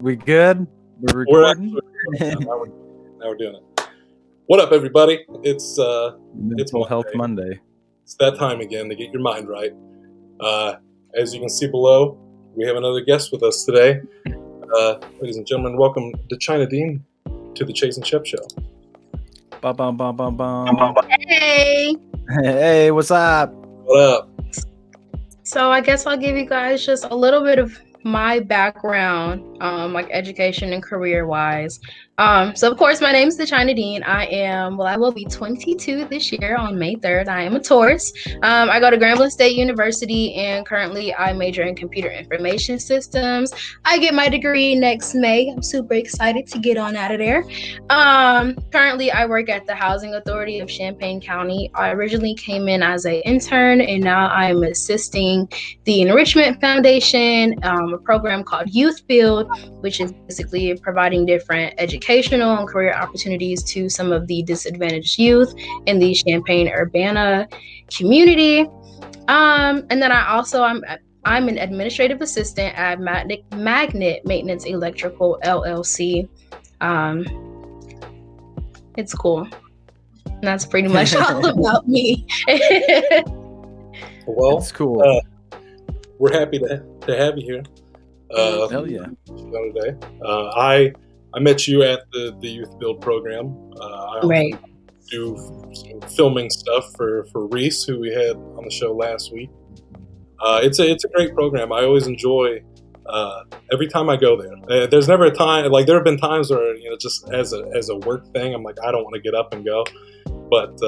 We good? We're recording? Now we're doing it. What up, everybody? It's Mental Health Monday. It's that time again to get your mind right. As you can see below, we have another guest with us today. Ladies and gentlemen, welcome D'Chyna Deen to the Chase Shep show. Bum, bum, bum, bum, bum. Hey! Hey, what's up? What up? So I guess I'll give you guys just a little bit of my background, like education and career-wise. So of course, my name is D'Chyna Deen. I will be 22 this year on May 3rd. I am a Taurus. I go to Grambling State University, and currently I major in computer information systems. I get my degree next May. I'm super excited to get on out of there. Currently I work at the Housing Authority of Champaign County. I originally came in as an intern, and now I'm assisting the Enrichment Foundation, a program called Youth Build, which is basically providing different educational and career opportunities to some of the disadvantaged youth in the Champaign-Urbana community. And then I'm an administrative assistant at Magnet Maintenance Electrical LLC. It's cool. And that's pretty much all about me. Well, it's cool. We're happy to have you here. Hell yeah. Today. I met you at the Youth Build program. I do some filming stuff for Reese, who we had on the show last week. It's a great program. I always enjoy every time I go there. There's never a time, like there have been times where, just as a work thing, I'm like, I don't want to get up and go. But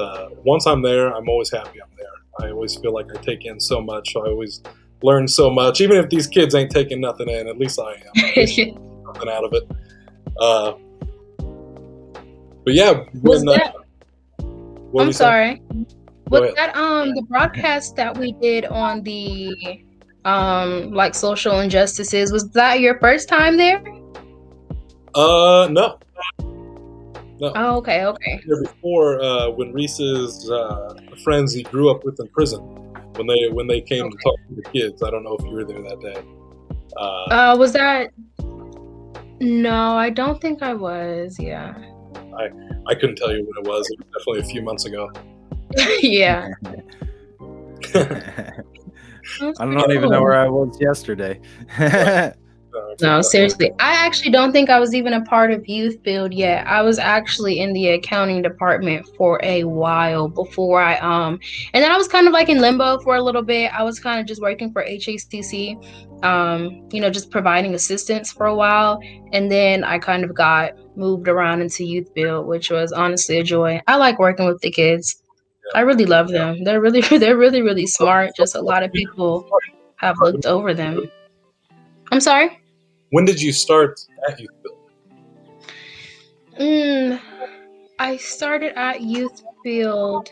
once I'm there, I'm always happy I'm there. I always feel like I take in so much. I always learn so much. Even if these kids ain't taking nothing in, at least I am. Something out of it. But yeah, I'm sorry. Was that the broadcast that we did on the like social injustices? Was that your first time there? No. Oh, okay. Before, when Reese's friends he grew up with in prison, when they came to talk to the kids, I don't know if you were there that day. Was that? No, I don't think I was. Yeah. I couldn't tell you when it was. It was definitely a few months ago. Yeah. I don't even know where I was yesterday. No, seriously. I actually don't think I was even a part of Youth Build yet. I was actually in the accounting department for a while before and then I was kind of like in limbo for a little bit. I was kind of just working for HACC, just providing assistance for a while. And then I kind of got moved around into Youth Build, which was honestly a joy. I like working with the kids. I really love them. They're really, really smart. Just a lot of people have looked over them. I'm sorry? When did you start at Youth Build? I started at Youth Build.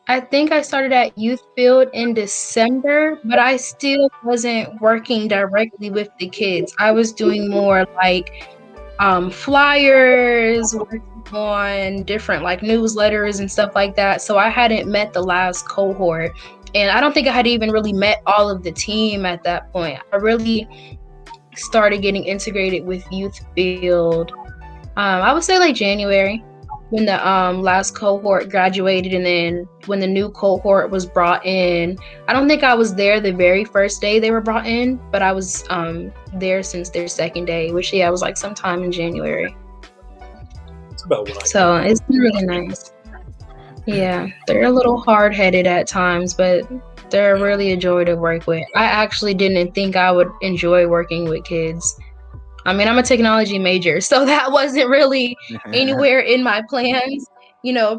I think I started at Youth Build in December, but I still wasn't working directly with the kids. I was doing more like flyers, working on different like newsletters and stuff like that. So I hadn't met the last cohort. And I don't think I had even really met all of the team at that point. I really started getting integrated with Youth Build. I would say like January, when the last cohort graduated, and then when the new cohort was brought in. I don't think I was there the very first day they were brought in, but I was there since their second day, which was like sometime in January. It's about what So it's been really nice. Yeah, they're a little hard-headed at times, but they're really a joy to work with. I actually didn't think I would enjoy working with kids. I mean, I'm a technology major, so that wasn't really anywhere in my plans,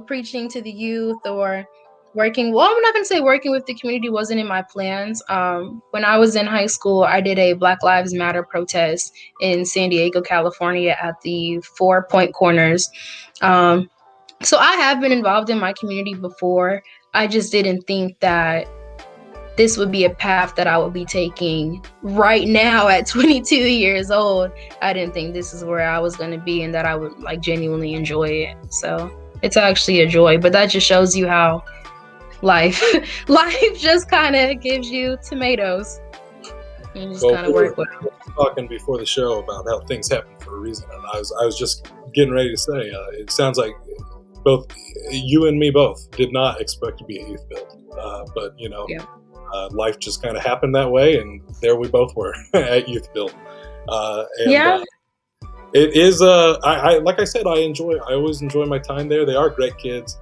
preaching to the youth or working. Well, I'm not going to say working with the community wasn't in my plans. When I was in high school, I did a Black Lives Matter protest in San Diego, California at the 4 Point Corners. So I have been involved in my community before. I just didn't think that this would be a path that I would be taking right now at 22 years old. I didn't think this is where I was going to be and that I would like genuinely enjoy it. So it's actually a joy, but that just shows you how life just kind of gives you tomatoes. You just kind of work with we were talking before the show about how things happen for a reason, and I was just getting ready to say, it sounds like both you and me both did not expect to be a youth build, but life just kind of happened that way, and there we both were at youth build. It is I like I said, I always enjoy my time there. They are great kids.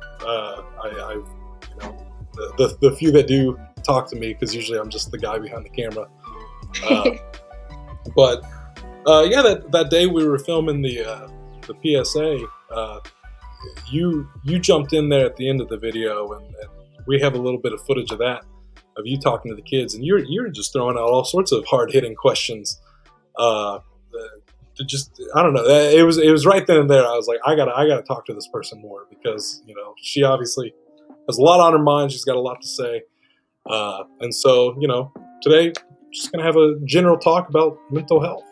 The few that do talk to me, because usually I'm just the guy behind the camera. But that day we were filming the PSA, you jumped in there at the end of the video, and we have a little bit of footage of that, of you talking to the kids, and you're just throwing out all sorts of hard hitting questions. I don't know. It was right then and there. I was like, I gotta talk to this person more, because she obviously has a lot on her mind. She's got a lot to say, and so today just gonna have a general talk about mental health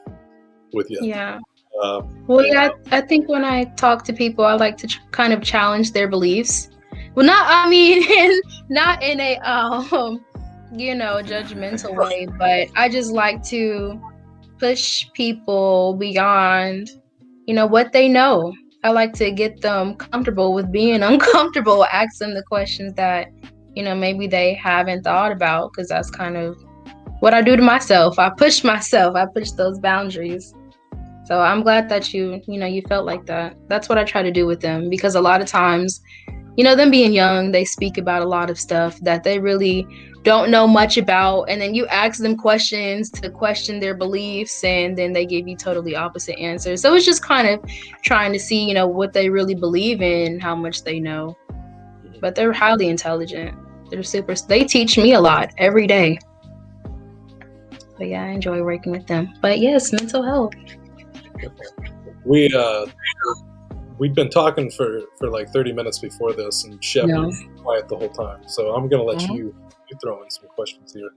with you. Yeah. I think when I talk to people, I like to kind of challenge their beliefs. Well, not in a judgmental way, but I just like to push people beyond what they know. I like to get them comfortable with being uncomfortable, ask them the questions that maybe they haven't thought about, because that's kind of what I do to myself. I push those boundaries. So I'm glad that you felt like that. That's what I try to do with them, because a lot of times, them being young, they speak about a lot of stuff that they really don't know much about. And then you ask them questions to question their beliefs, and then they give you totally opposite answers. So it's just kind of trying to see, what they really believe in, how much they know. But they're highly intelligent. They teach me a lot every day. But yeah, I enjoy working with them. But yes, mental health. We'd been talking for like 30 minutes before this, and Shep was quiet the whole time. So I'm gonna let you throw in some questions here.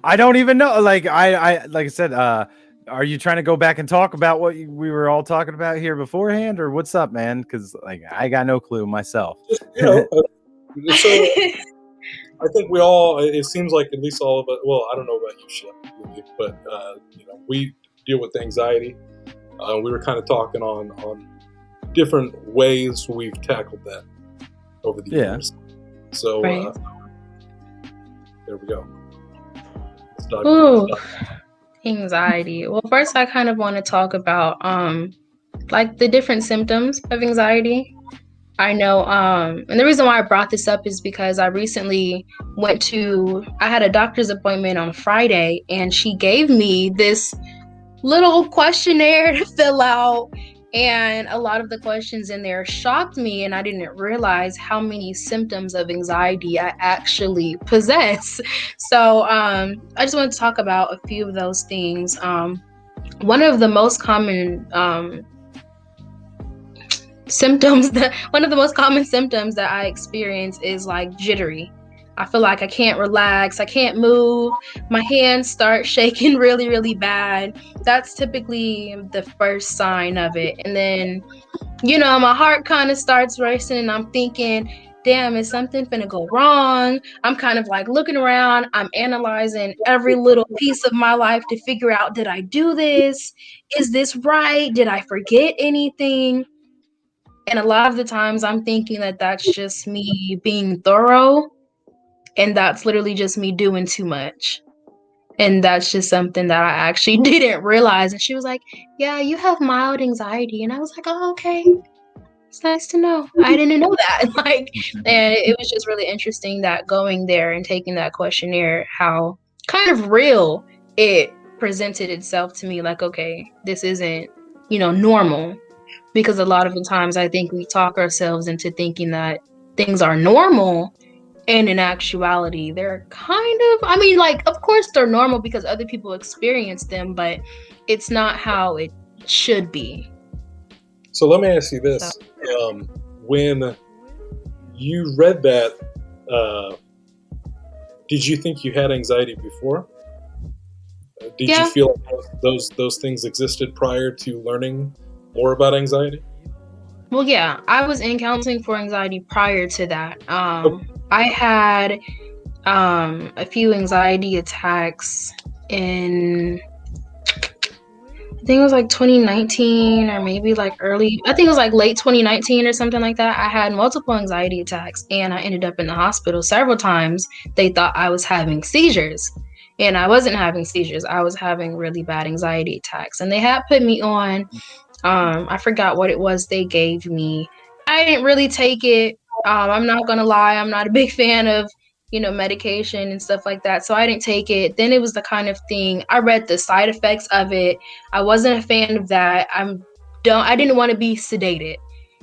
I don't even know. Like I said, are you trying to go back and talk about what we were all talking about here beforehand, or what's up, man? Because I got no clue myself. So I think we all, it seems like at least all of us, well, I don't know about you, Shep, but we deal with anxiety. We were kind of talking on different ways we've tackled that over the years. So there we go. Ooh, anxiety. Well, first I kind of want to talk about the different symptoms of anxiety. I know, and the reason why I brought this up is because I recently I had a doctor's appointment on Friday, and she gave me this little questionnaire to fill out, and a lot of the questions in there shocked me, and I didn't realize how many symptoms of anxiety I actually possess. So I just want to talk about a few of those things. One of the most common symptoms that I experience is jittery. I feel like I can't relax, I can't move, my hands start shaking really, really bad. That's typically the first sign of it. And then, my heart kind of starts racing, and I'm thinking, damn, is something finna go wrong? I'm kind of looking around, I'm analyzing every little piece of my life to figure out, did I do this? Is this right? Did I forget anything? And a lot of the times I'm thinking that that's just me being thorough, and that's literally just me doing too much. And that's just something that I actually didn't realize. And she was like, yeah, you have mild anxiety. And I was like, oh, okay. It's nice to know. I didn't know that. And it was just really interesting that going there and taking that questionnaire, how kind of real it presented itself to me. Okay, this isn't, normal. Because a lot of the times I think we talk ourselves into thinking that things are normal, and in actuality they're kind of, of course they're normal because other people experience them, but it's not how it should be. So let me ask you this. When you read that, did you think you had anxiety before? Did you feel like those things existed prior to learning more about anxiety? Well, yeah, I was in counseling for anxiety prior to that. I had a few anxiety attacks in, I think it was like 2019 or maybe like early, I think it was like late 2019 or something like that. I had multiple anxiety attacks and I ended up in the hospital several times. They thought I was having seizures, and I wasn't having seizures. I was having really bad anxiety attacks, and they had put me on, I forgot what it was they gave me. I didn't really take it. I'm not gonna lie, I'm not a big fan of, medication and stuff like that. So I didn't take it. Then it was the kind of thing, I read the side effects of it. I wasn't a fan of that. I didn't want to be sedated,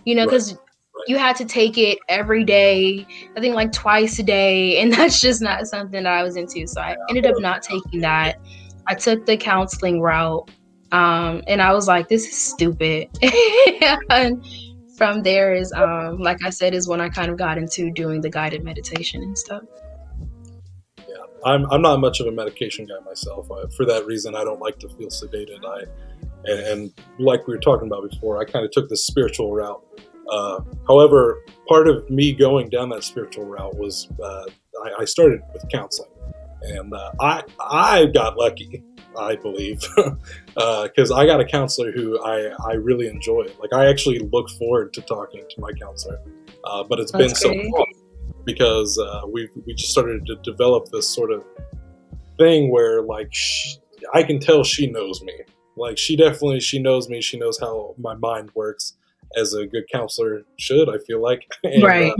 because you had to take it every day, I think like twice a day, and that's just not something that I was into. So I ended up not taking that. I took the counseling route, and I was like, this is stupid. And from there is, like I said, is when I kind of got into doing the guided meditation and stuff. Yeah, I'm not much of a medication guy myself. For that reason, I don't like to feel sedated. And like we were talking about before, I kind of took the spiritual route. However, part of me going down that spiritual route was I started with counseling, and I got lucky, I believe, because I got a counselor who I really enjoy. Like, I actually look forward to talking to my counselor, but it's been so long because we just started to develop this sort of thing where, like, I can tell she knows me. Like, she knows me. She knows how my mind works, as a good counselor should, I feel like. And, right.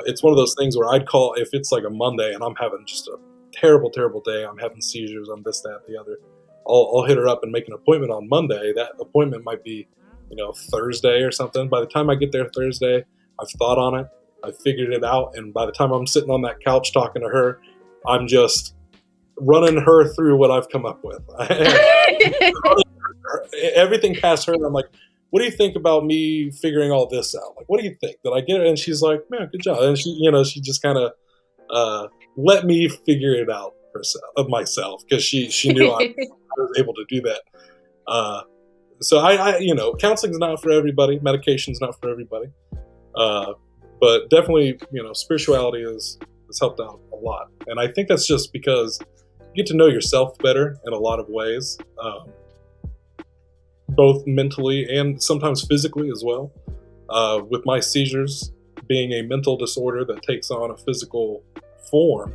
It's one of those things where I'd call if it's like a Monday and I'm having just a terrible day. I'm having seizures. I'm this, that, the other. I'll hit her up and make an appointment on Monday. That appointment might be, Thursday or something. By the time I get there Thursday, I've thought on it. I've figured it out. And by the time I'm sitting on that couch talking to her, I'm just running her through what I've come up with. Everything past her. I'm like, what do you think about me figuring all this out? Like, what do you think? Did I get it? And she's like, man, good job. And she just kind of let me figure it out myself, because she knew I was able to do that. So I counseling's not for everybody. Medication's not for everybody. But definitely, spirituality has helped out a lot. And I think that's just because you get to know yourself better in a lot of ways. Both mentally and sometimes physically as well. With my seizures being a mental disorder that takes on a physical form,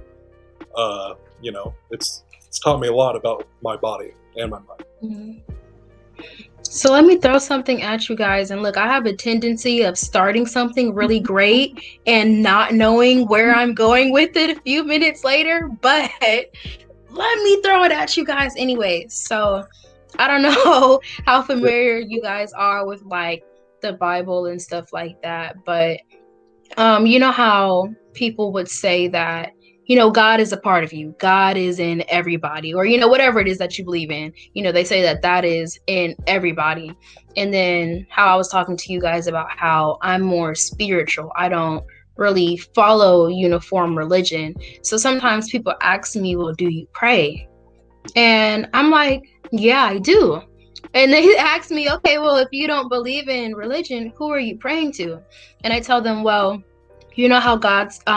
it's taught me a lot about my body and my mind. Mm-hmm. So let me throw something at you guys. And look, I have a tendency of starting something really great and not knowing where I'm going with it a few minutes later, but let me throw it at you guys anyway. So I don't know how familiar you guys are with like the Bible and stuff like that, but you know how people would say that, God is a part of you. God is in everybody, or, whatever it is that you believe in, they say that is in everybody. And then how I was talking to you guys about how I'm more spiritual. I don't really follow uniform religion. So sometimes people ask me, well, do you pray? And I'm like, yeah, I do. And they ask me, okay, well, if you don't believe in religion, who are you praying to? And I tell them, well, you know how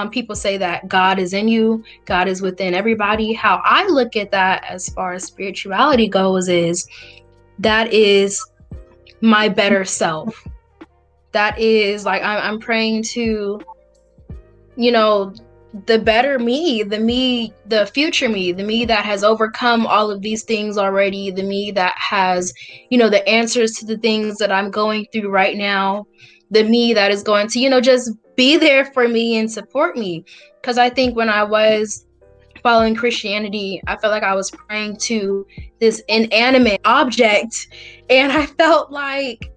people say that God is in you, God is within everybody. How I look at that as far as spirituality goes is that is my better self. That is like, I'm praying to, the better me, the future me, the me that has overcome all of these things already, the me that has, the answers to the things that I'm going through right now, the me that is going to, just be there for me and support me. Because I think when I was following Christianity, I felt like I was praying to this inanimate object, and I felt like,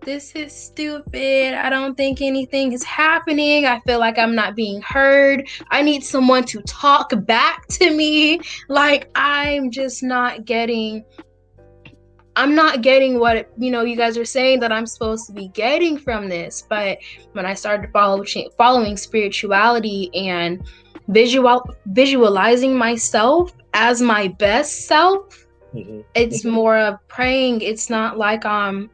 this is stupid. I don't think anything is happening. I feel like I'm not being heard. I need someone to talk back to me. Like, I'm just not getting what, you guys are saying that I'm supposed to be getting from this. But when I started following spirituality and visualizing myself as my best self, it's more of praying. It's not like I'm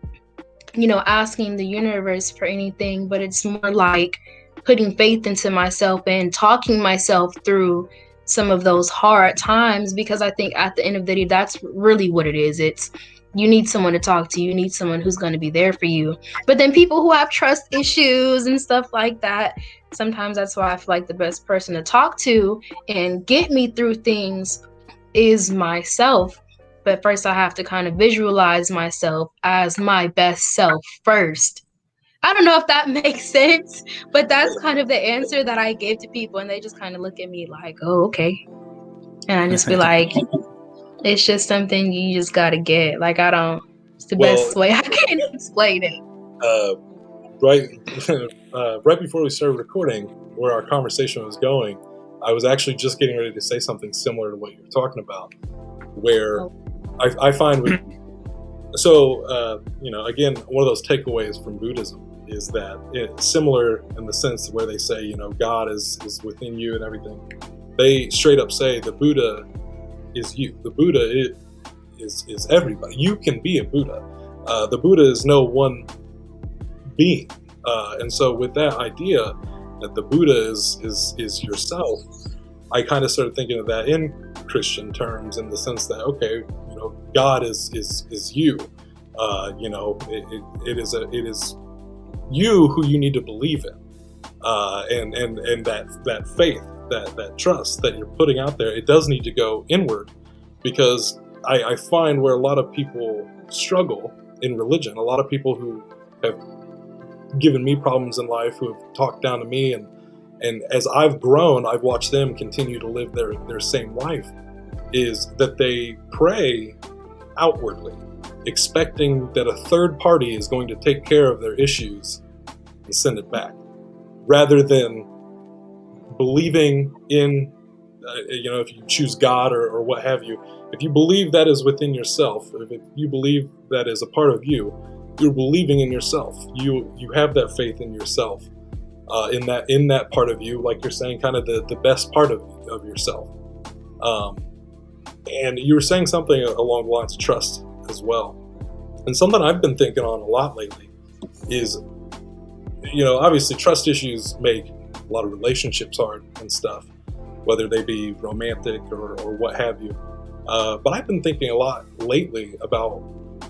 asking the universe for anything, but it's more like putting faith into myself and talking myself through some of those hard times, because I think at the end of the day, that's really what it is. It's you need someone to talk to. You need someone who's going to be there for you. But then people who have trust issues and stuff like that, sometimes that's why I feel like the best person to talk to and get me through things is myself. But first I have to kind of visualize myself as my best self first. I don't know if that makes sense, but that's kind of the answer that I give to people, and they just kind of look at me like, oh, okay. And I just be like, it's just something you just gotta get. Like, it's the best way I can explain it. Right before we started recording, where our conversation was going, I was actually just getting ready to say something similar to what you were talking about, where I find again, one of those takeaways from Buddhism is that it's similar in the sense where they say, God is within you and everything. They straight up say the Buddha is you. The Buddha is everybody. You can be a Buddha. The Buddha is no one being. And so with that idea that the Buddha is yourself, I kind of started thinking of that in Christian terms, in the sense that, okay, God is you. It is you who you need to believe in, and that faith, that trust that you're putting out there, it does need to go inward, because I find where a lot of people struggle in religion, a lot of people who have given me problems in life, who have talked down to me, and as I've grown, I've watched them continue to live their same life, is that they pray outwardly, expecting that a third party is going to take care of their issues and send it back, rather than believing in, if you choose God or what have you, if you believe that is within yourself, if you believe that is a part of you, you're believing in yourself. You have that faith in yourself, in that part of you, like you're saying, kind of the best part of yourself. And you were saying something along the lines of trust as well. And something I've been thinking on a lot lately is, obviously trust issues make a lot of relationships hard and stuff, whether they be romantic or what have you. But I've been thinking a lot lately about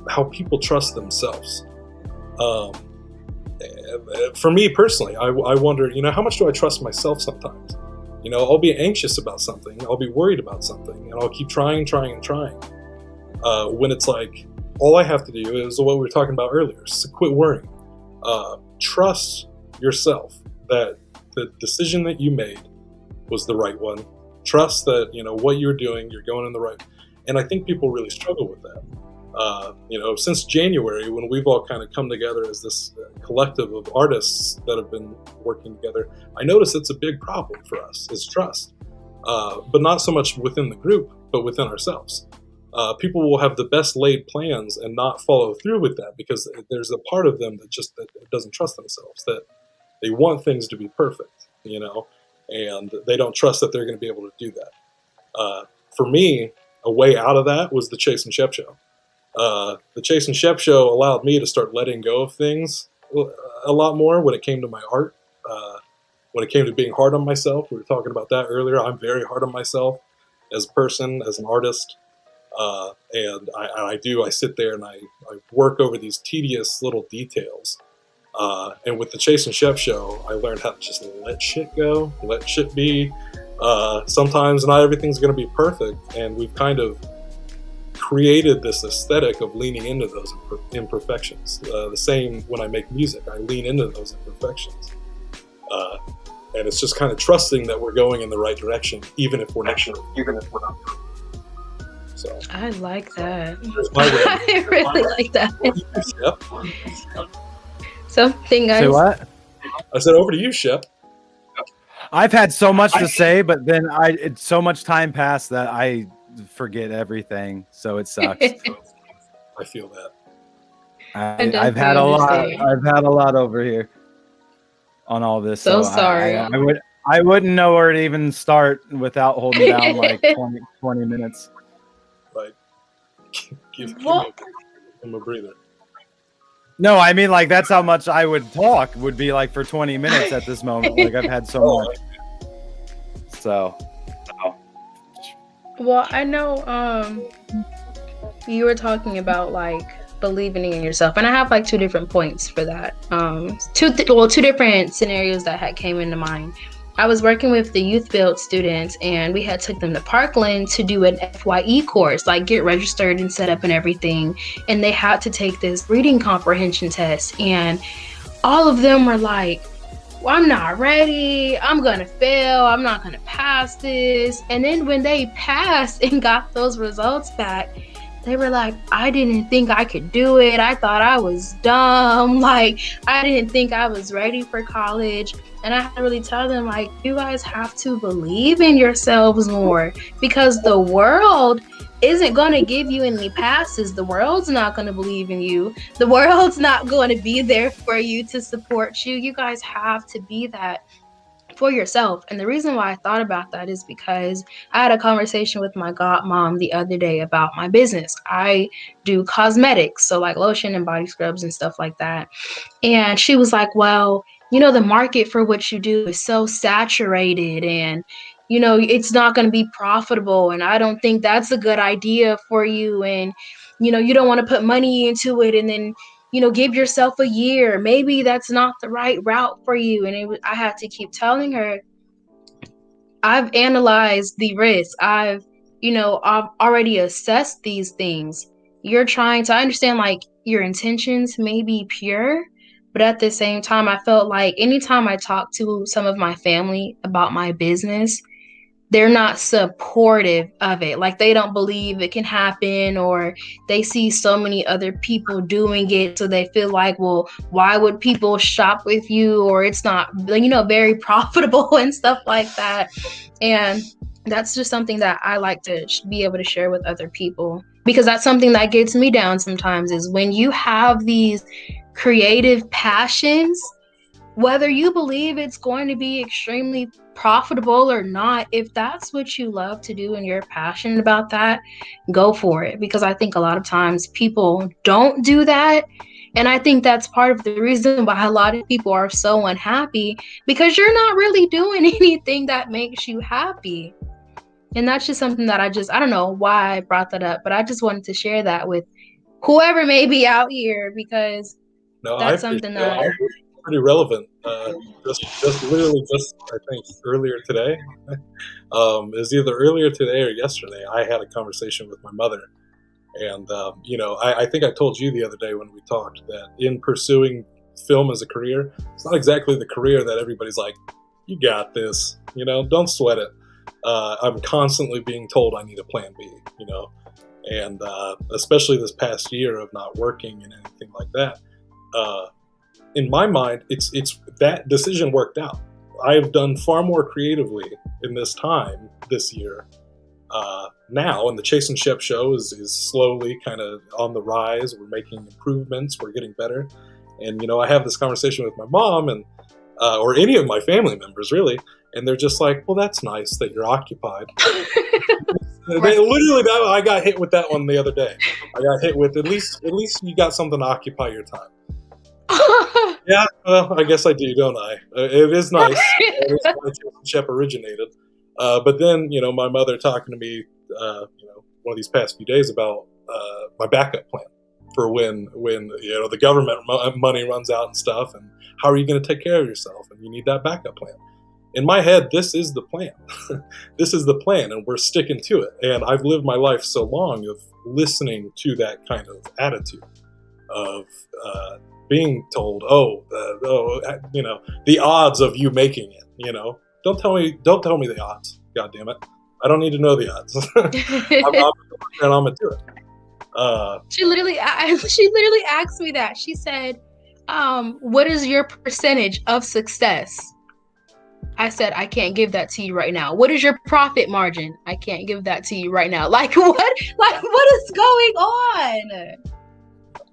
how people trust themselves. For me personally, I wonder, how much do I trust myself sometimes? I'll be anxious about something, I'll be worried about something, and I'll keep trying. When it's like, all I have to do is what we were talking about earlier, is to quit worrying. Trust yourself that the decision that you made was the right one. Trust that, what you're doing, you're going in the right. And I think people really struggle with that. Since January, when we've all kind of come together as this collective of artists that have been working together, I notice it's a big problem for us, is trust. But not so much within the group, but within ourselves. People will have the best laid plans and not follow through with that, because there's a part of them that doesn't trust themselves, that they want things to be perfect, and they don't trust that they're going to be able to do that. For me, a way out of that was the Chase and Shep show. The Chase and Shep show allowed me to start letting go of things a lot more when it came to my art, when it came to being hard on myself. We were talking about that earlier. I'm very hard on myself as a person, as an artist. And I sit there and I work over these tedious little details. And with the Chase and Shep show, I learned how to just let shit go, let shit be. Sometimes not everything's going to be perfect, and we've kind of created this aesthetic of leaning into those imperfections. The same when I make music, I lean into those imperfections. And it's just kind of trusting that we're going in the right direction, even if we're not sure. So I like that. I really like that. Yep. Something guys. Say what? I said, over to you, Shep. I've had so much to say, but then it's so much time passed that I forget everything. So it sucks. I feel that. I've had a lot. I've had a lot over here on all this. So sorry. I wouldn't know where to even start without holding down like 20 minutes. Like, give him a breather. No, I mean, like, that's how much I would talk, would be like for 20 minutes at this moment. Like, I've had so much. So, Well, I know you were talking about like believing in yourself, and I have like two different points for that. Two different scenarios that had came into mind. I was working with the youth build students, and we had took them to Parkland to do an FYE course, like get registered and set up and everything. And they had to take this reading comprehension test, and all of them were like, well, I'm not ready, I'm gonna fail, I'm not gonna pass this. And then when they passed and got those results back, they were like, I didn't think I could do it. I thought I was dumb. Like, I didn't think I was ready for college. And I had to really tell them, like, you guys have to believe in yourselves more, because the world isn't going to give you any passes. The world's not going to believe in you. The world's not going to be there for you to support you. You guys have to be that for yourself. And the reason why I thought about that is because I had a conversation with my godmom the other day about my business. I do cosmetics, so like lotion and body scrubs and stuff like that. And she was like, well, the market for what you do is so saturated, and it's not going to be profitable, and I don't think that's a good idea for you, and you don't want to put money into it and then give yourself a year. Maybe that's not the right route for you. And I had to keep telling her, I've analyzed the risk. I've already assessed these things. You're trying to understand, like, your intentions may be pure, but at the same time, I felt like anytime I talk to some of my family about my business, they're not supportive of it. Like, they don't believe it can happen, or they see so many other people doing it, so they feel like, well, why would people shop with you, or it's not very profitable and stuff like that. And that's just something that I like to be able to share with other people, because that's something that gets me down sometimes, is when you have these creative passions, whether you believe it's going to be extremely profitable or not, if that's what you love to do and you're passionate about that, go for it. Because I think a lot of times people don't do that. And I think that's part of the reason why a lot of people are so unhappy, because you're not really doing anything that makes you happy. And that's just something that I don't know why I brought that up, but I just wanted to share that with whoever may be out here, because that's something that pretty relevant. Just literally just I think earlier today, it was either earlier today or yesterday. I had a conversation with my mother, and I think I told you the other day when we talked that in pursuing film as a career, it's not exactly the career that everybody's like, you got this, don't sweat it. I'm constantly being told I need a plan B, and especially this past year of not working and anything like that. In my mind, it's that decision worked out. I've done far more creatively in this time this year now, and the Chase Shep show is slowly kind of on the rise. We're making improvements. We're getting better. And, I have this conversation with my mom and or any of my family members, really, and they're just like, well, that's nice that you're occupied. They literally, I got hit with that one the other day. I got hit with, at least you got something to occupy your time. Yeah, well, I guess I do, don't I? It is nice. It is why Chase Shep originated. But then, my mother talking to me, one of these past few days about my backup plan for when the government money runs out and stuff, and how are you going to take care of yourself? And you need that backup plan. In my head, this is the plan. This is the plan, and we're sticking to it. And I've lived my life so long of listening to that kind of attitude of being told, the odds of you making it. Don't tell me the odds. God damn it, I don't need to know the odds. I'm gonna do it. She literally asked me that. She said, "What is your percentage of success?" I said, I can't give that to you right now. What is your profit margin? I can't give that to you right now. Like, what? Like, what is going on?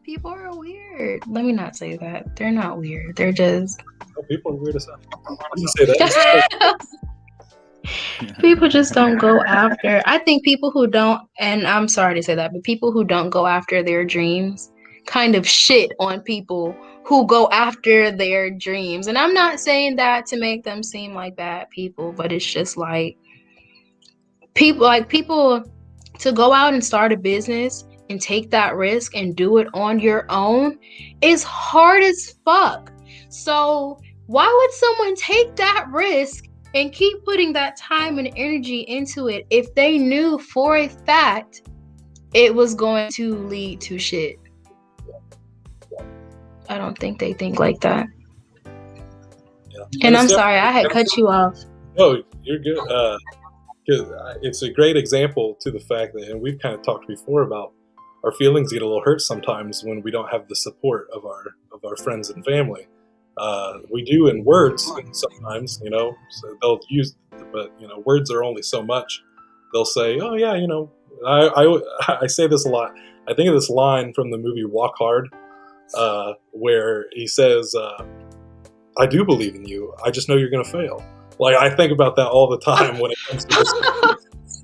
People are weird. Let me not say that. They're not weird. They're just... people are weird as hell. I didn't say that. People just don't go after... I think people who don't... And I'm sorry to say that, but people who don't go after their dreams kind of shit on people who go after their dreams. And I'm not saying that to make them seem like bad people, but it's just like, people to go out and start a business and take that risk and do it on your own is hard as fuck. So why would someone take that risk and keep putting that time and energy into it if they knew for a fact it was going to lead to shit? I don't think they think like that. Yeah. And I'm sorry, I had cut you off. No, you're good. It's a great example to the fact that, and we've kind of talked before about our feelings get a little hurt sometimes when we don't have the support of our friends and family. We do in words sometimes, so they'll use, but words are only so much. They'll say, "Oh yeah, I say this a lot. I think of this line from the movie Walk Hard, where he says, "I do believe in you. I just know you're going to fail." Like, I think about that all the time when it comes to this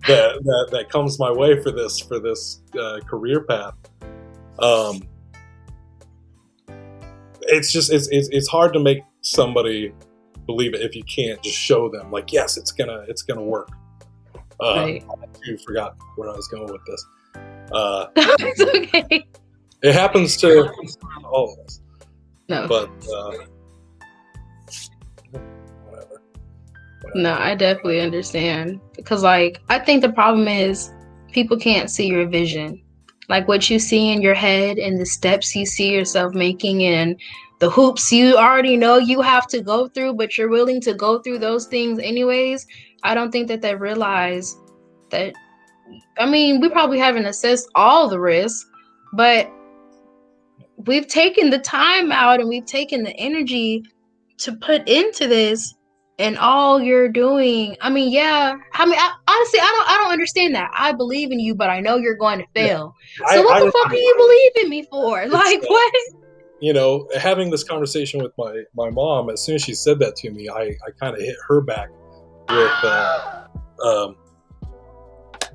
that comes my way for this career path. It's hard to make somebody believe it if you can't just show them, like, yes, it's gonna work. Right. I forgot where I was going with this. It's okay. It happens to all of us. No. But No, I definitely understand, because I think the problem is people can't see your vision. Like, what you see in your head and the steps you see yourself making and the hoops you already know you have to go through, but you're willing to go through those things anyways. I don't think that they realize that. I mean, we probably haven't assessed all the risks, but we've taken the time out and we've taken the energy to put into this. And all you're doing, honestly, I don't understand that. I believe in you, but I know you're going to fail. So what the fuck do you believe in me for? Like, what? Having this conversation with my mom, as soon as she said that to me, I kind of hit her back with,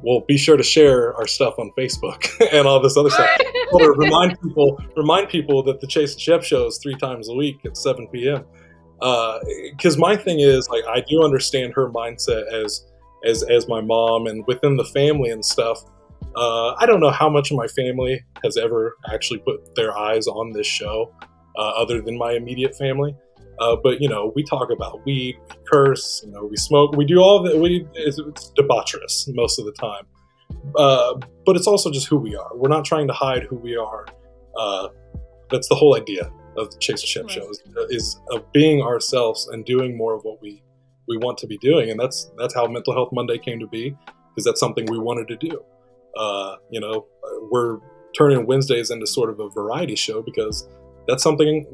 well, be sure to share our stuff on Facebook and all this other stuff. Or remind people that the Chase Shep show is 3 times a week at 7 p.m. Because my thing is, like, I do understand her mindset as my mom and within the family and stuff. I don't know how much of my family has ever actually put their eyes on this show, other than my immediate family. But we talk about weed, we curse, we smoke, we do all that. It's debaucherous most of the time. But it's also just who we are. We're not trying to hide who we are. That's the whole idea of the Chase Shep show, is of being ourselves and doing more of what we want to be doing. And that's how Mental Health Monday came to be, because that's something we wanted to do. We're turning Wednesdays into sort of a variety show because that's something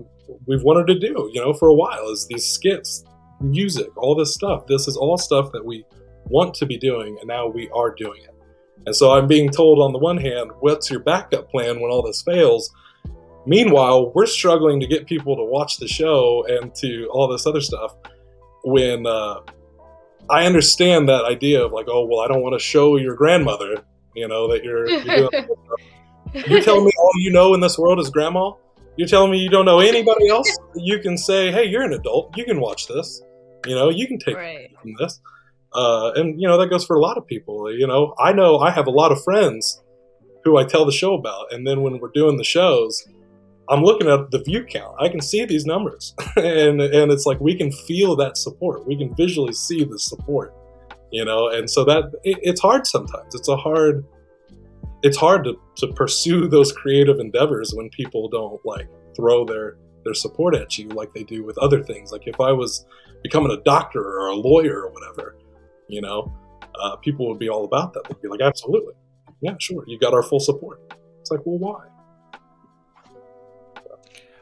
we've wanted to do, for a while, is these skits, music, all this stuff. This is all stuff that we want to be doing, and now we are doing it. And so I'm being told, on the one hand, what's your backup plan when all this fails? Meanwhile, we're struggling to get people to watch the show and to all this other stuff, when I understand that idea of, like, oh, well, I don't want to show your grandmother, that you're doing stuff. You're telling me all you know in this world is grandma? You're telling me you don't know anybody else? You can say, hey, you're an adult. You can watch this. You can take from this. And, that goes for a lot of people. I know I have a lot of friends who I tell the show about. And then when we're doing the shows, I'm looking at the view count. I can see these numbers. and it's like, we can feel that support. We can visually see the support, and so that it's hard sometimes. It's hard to pursue those creative endeavors when people don't, like, throw their support at you like they do with other things. Like, if I was becoming a doctor or a lawyer or whatever, people would be all about that. They'd be like, absolutely. Yeah, sure. You got our full support. It's like, well, why?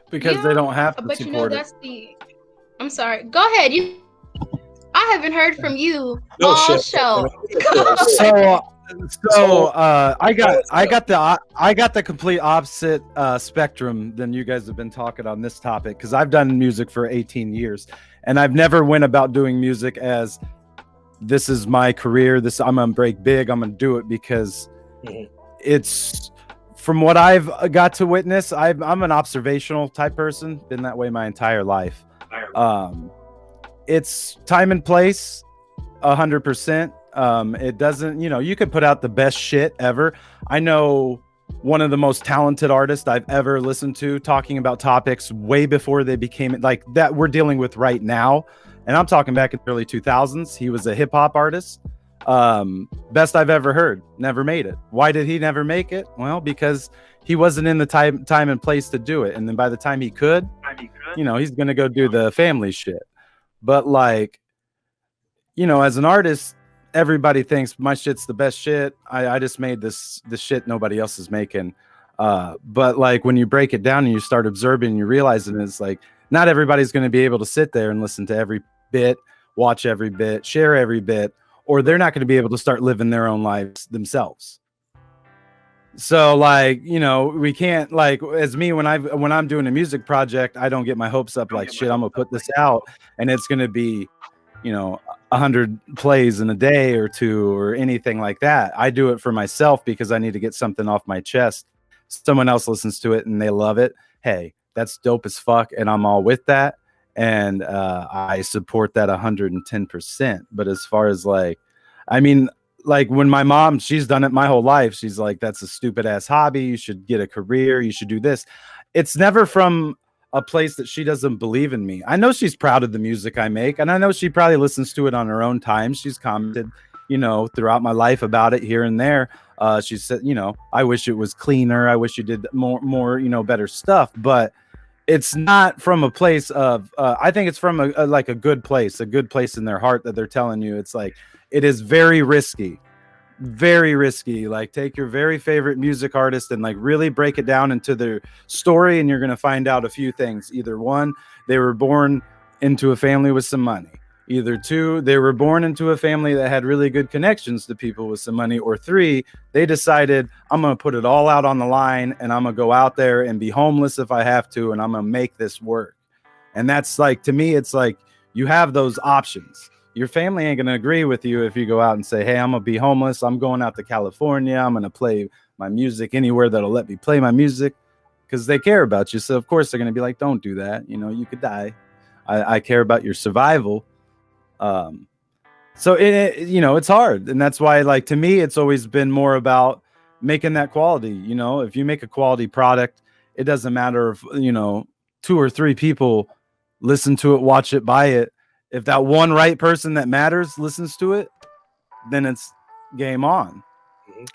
Because they don't have to support that's I'm sorry. Go ahead. I haven't heard from you all show. So I got the complete opposite spectrum than you guys have been talking on this topic, because I've done music for 18 years and I've never went about doing music as, this is my career, I'm gonna break big, I'm gonna do it, because it's, from what I've got to witness, I'm an observational type person, been that way my entire life. It's time and place, 100%. It doesn't, you could put out the best shit ever. I know one of the most talented artists I've ever listened to talking about topics way before they became like that we're dealing with right now. And I'm talking back in the early 2000s. He was a hip hop artist. Best I've ever heard. Never made it. Why did he never make it? Well, because he wasn't in the time and place to do it. And then by the time he could, he's going to go do the family shit. But like, as an artist, everybody thinks my shit's the best shit. I just made this shit nobody else is making. But like when you break it down and you start observing, and you realize it, it's like not everybody's going to be able to sit there and listen to every bit, watch every bit, share every bit, or they're not going to be able to start living their own lives themselves. So like, we can't, like, as me, when I'm doing a music project, I don't get my hopes up like shit, I'm gonna put this out and it's gonna be 100 plays in a day or two or anything like that. I do it for myself because I need to get something off my chest. Someone else listens to it and they love it. Hey, that's dope as fuck, and I'm all with that. And I support that 110%. But as far as like, I mean, like when my mom, she's done it my whole life. She's like, that's a stupid ass hobby. You should get a career. You should do this. It's never from a place that she doesn't believe in me. I know she's proud of the music I make, and I know she probably listens to it on her own time. She's commented, throughout my life about it here and there. She said, I wish it was cleaner. I wish you did more, better stuff. But it's not from a place of, I think it's from a good place in their heart that they're telling you. It's like, it is very risky. Like take your very favorite music artist and like really break it down into their story, and you're going to find out a few things. Either one, they were born into a family with some money. Either two, they were born into a family that had really good connections to people with some money. Or three, they decided, I'm going to put it all out on the line and I'm going to go out there and be homeless if I have to, and I'm going to make this work. And that's like, to me, it's like you have those options. Your family ain't going to agree with you if you go out and say, hey, I'm going to be homeless. I'm going out to California. I'm going to play my music anywhere that'll let me play my music, because they care about you. So, of course, they're going to be like, don't do that. You could die. I care about your survival. So, it's hard. And that's why, like, to me, it's always been more about making that quality. If you make a quality product, it doesn't matter if, 2 or 3 people listen to it, watch it, buy it. If that one right person that matters listens to it, then it's game on.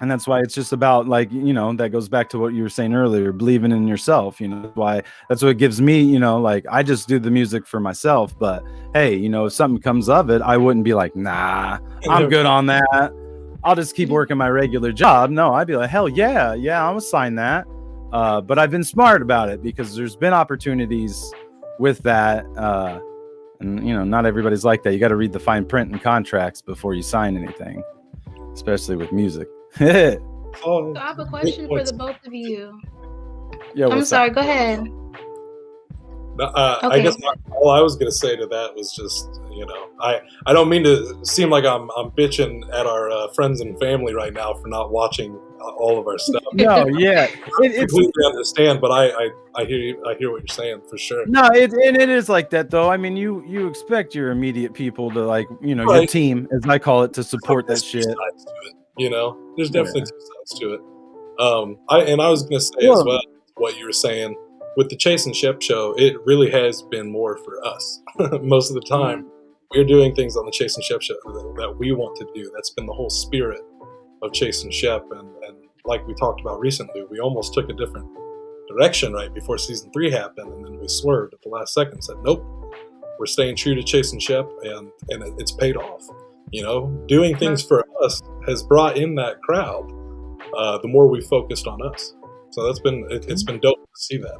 And that's why it's just about, like, that goes back to what you were saying earlier, believing in yourself. Why that's what gives me, like, I just do the music for myself. But hey, if something comes of it, I wouldn't be like, nah, I'm good on that. I'll just keep working my regular job. No, I'd be like, hell yeah, I'm gonna sign that. But I've been smart about it because there's been opportunities with that. And not everybody's like that. You got to read the fine print and contracts before you sign anything, especially with music. So I have a question for the both of you. Yeah, I'm sorry. Go ahead. Okay. I guess all I was going to say to that was just, I don't mean to seem like I'm bitching at our friends and family right now for not watching all of our stuff. No, yeah, I completely understand, but I hear you. I hear what you're saying for sure. No, it is like that though. I mean, you expect your immediate people to, like, your team, as I call it, to support that shit. There's definitely 2 sides to it. I was going to say as well what you were saying with the Chase and Shep show. It really has been more for us most of the time. We're doing things on the Chase and Shep show that we want to do. That's been the whole spirit of Chase and Shep, and like we talked about recently, we almost took a different direction right before season 3 happened, and then we swerved at the last second and said, nope, we're staying true to Chase and Shep, and it's paid off. Doing things for us has brought in that crowd. The more we focused on us, so that's been it's been dope to see that.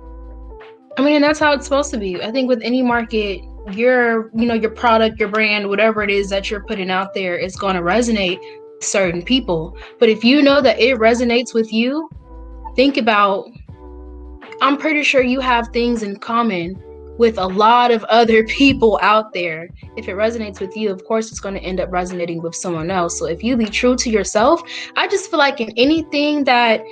I mean, and that's how it's supposed to be. I think with any market, your product, your brand, whatever it is that you're putting out there, is going to resonate with certain people. But if you know that it resonates with you, think about, I'm pretty sure you have things in common with a lot of other people out there. If it resonates with you, of course, it's going to end up resonating with someone else. So if you be true to yourself, I just feel like in anything that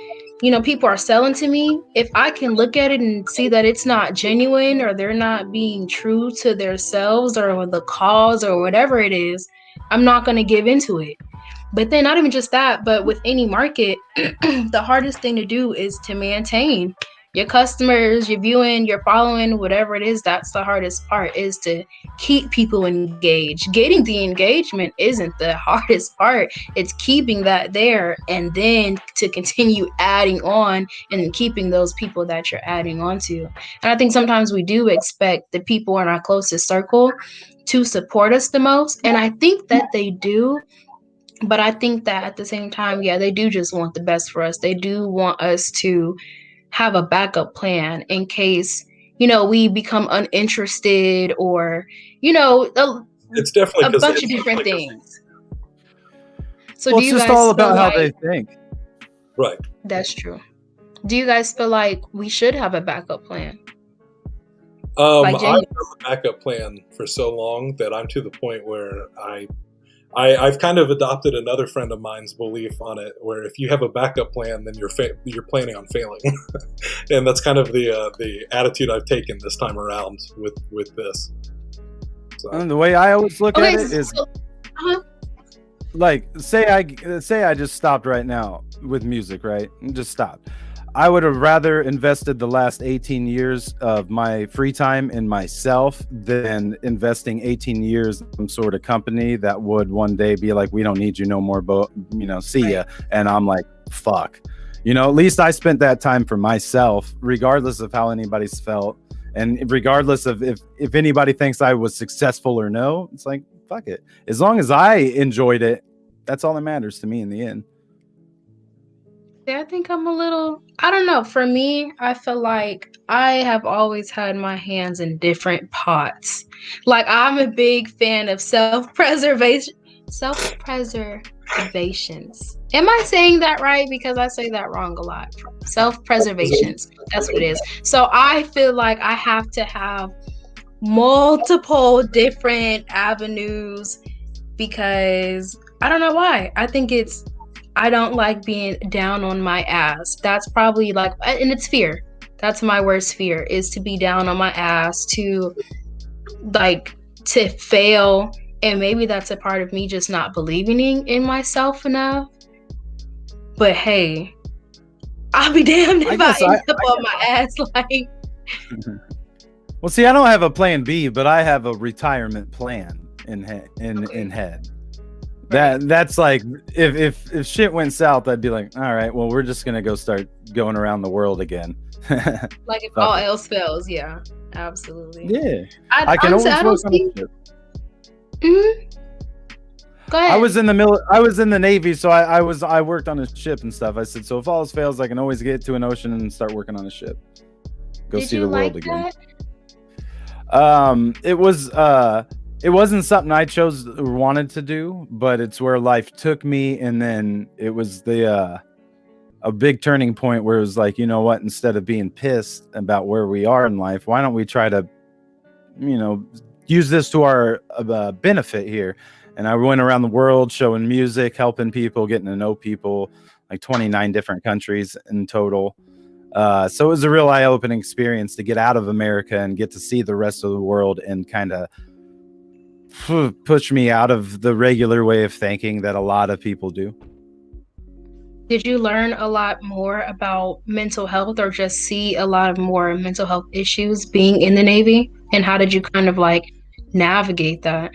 people are selling to me, if I can look at it and see that it's not genuine, or they're not being true to themselves or the cause or whatever it is, I'm not going to give into it. But then not even just that, but with any market, the hardest thing to do is to maintain your customers, your viewing, your following, whatever it is. That's the hardest part, is to keep people engaged. Getting the engagement isn't the hardest part. It's keeping that there and then to continue adding on and keeping those people that you're adding on to. And I think sometimes we do expect the people in our closest circle to support us the most. And I think that they do. But I think that at the same time, yeah, they do just want the best for us. They do want us to have a backup plan in case, we become uninterested or, it's definitely a bunch of different things. So well, do it's you just guys all about feel how like, they think. Right. That's true. Do you guys feel like we should have a backup plan? I've done the backup plan for so long that I'm to the point where I've kind of adopted another friend of mine's belief on it, where if you have a backup plan, then you're planning on failing, and that's kind of the attitude I've taken this time around with this. So. And the way I always look at it is, like, say I just stopped right now with music, right? Just stopped. I would have rather invested the last 18 years of my free time in myself than investing 18 years in some sort of company that would one day be like, we don't need you no more, but see ya. And I'm like, fuck. At least I spent that time for myself, regardless of how anybody's felt. And regardless of if anybody thinks I was successful or no, it's like, fuck it. As long as I enjoyed it, that's all that matters to me in the end. Yeah, I think I'm I don't know. For me, I feel like I have always had my hands in different pots. Like, I'm a big fan of self-preservations. Am I saying that right? Because I say that wrong a lot. Self-preservations. That's what it is. So I feel like I have to have multiple different avenues because I don't know why. I don't like being down on my ass. That's probably and it's fear. That's my worst fear, is to be down on my ass, to fail. And maybe that's a part of me just not believing in myself enough. But hey, I'll be damned if I end up on my ass. Well, see, I don't have a plan B, but I have a retirement plan in head. That's like, if shit went south, I'd be like, all right, well, we're just gonna go start going around the world again. Like, if all else fails, yeah, absolutely. Yeah, I can always work on a ship. Go ahead. I was in the Navy, so I worked on a ship and stuff. I said, so if all else fails, I can always get to an ocean and start working on a ship. Go see the world again. It wasn't something I chose or wanted to do, but it's where life took me. And then it was a big turning point where it was like, you know what, instead of being pissed about where we are in life, why don't we try to, use this to our benefit here? And I went around the world showing music, helping people, getting to know people, like 29 different countries in total. So it was a real eye-opening experience to get out of America and get to see the rest of the world and kind of push me out of the regular way of thinking that a lot of people do. Did you learn a lot more about mental health, or just see a lot of more mental health issues being in the Navy? And how did you kind of navigate that?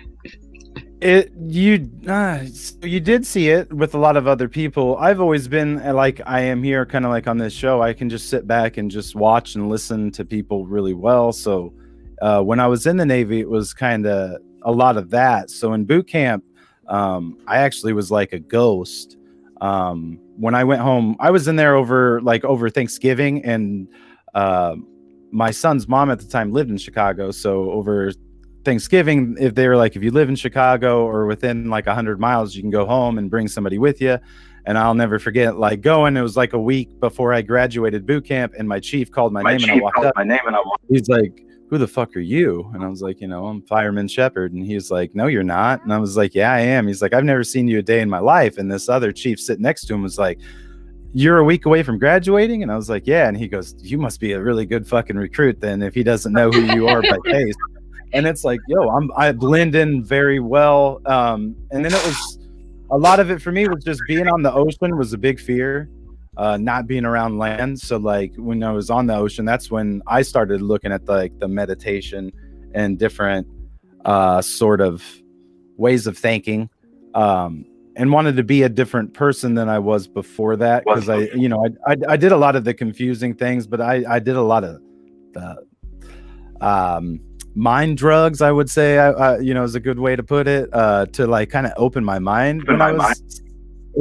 You did see it with a lot of other people. I've always been like I am here, kind of like on this show. I can just sit back and just watch and listen to people really well. So when I was in the Navy, it was kind of a lot of that. So in boot camp, I actually was like a ghost. When I went home, I was in there over Thanksgiving, and my son's mom at the time lived in Chicago. So over Thanksgiving, if they were like, if you live in Chicago or within 100 miles, you can go home and bring somebody with you. And I'll never forget going. It was like a week before I graduated boot camp, and my chief called my name, and I walked up. He's like, who the fuck are you? And I was like, I'm Fireman Shepard. And he's like, no, you're not. And I was like, yeah, I am. He's like, I've never seen you a day in my life. And this other chief sitting next to him was like, you're a week away from graduating? And I was like, yeah. And he goes, you must be a really good fucking recruit then, if he doesn't know who you are by face. And it's like, yo, I blend in very well. And then it was a lot of it for me was just being on the ocean was a big fear, not being around land. So like when I was on the ocean, that's when I started looking at like the meditation and different sort of ways of thinking, and wanted to be a different person than I was before that, because I did a lot of the confusing things, but I did a lot of the mind drugs, I would say, is a good way to put it, to like kind of open my mind when I was